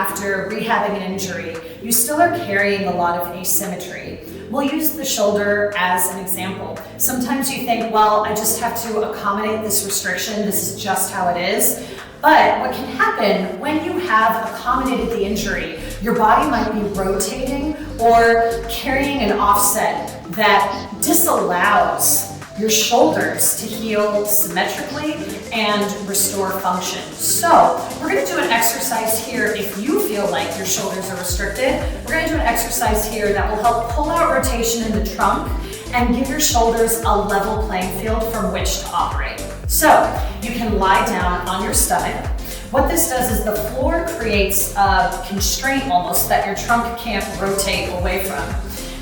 after rehabbing an injury, you still are carrying a lot of asymmetry. We'll use the shoulder as an example. Sometimes you think, well, I just have to accommodate this restriction, this is just how it is. But what can happen when you have accommodated the injury, your body might be rotating or carrying an offset that disallows your shoulders to heal symmetrically and restore function. So we're going to do an exercise here. If you feel like your shoulders are restricted, we're going to do an exercise here that will help pull out rotation in the trunk and give your shoulders a level playing field from which to operate. So you can lie down on your stomach. What this does is the floor creates a constraint almost that your trunk can't rotate away from.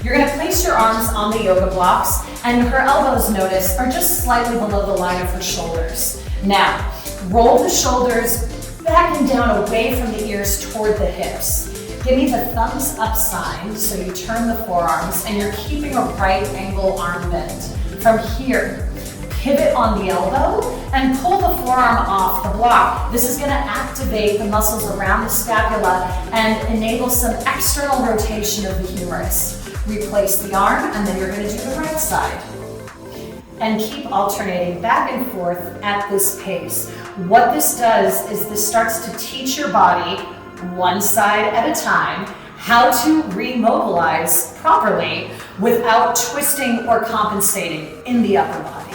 You're going to place your arms on the yoga blocks, and her elbows, notice, are just slightly below the line of her shoulders. Now, roll the shoulders back and down away from the ears toward the hips. Give me the thumbs up sign, so you turn the forearms, and you're keeping a right angle arm bend. From here, pivot on the elbow and pull the forearm off the block. This is going to activate the muscles around the scapula and enable some external rotation of the humerus. Replace the arm, and then you're going to do the right side. And keep alternating back and forth at this pace. What this does is this starts to teach your body, one side at a time, how to remobilize properly without twisting or compensating in the upper body.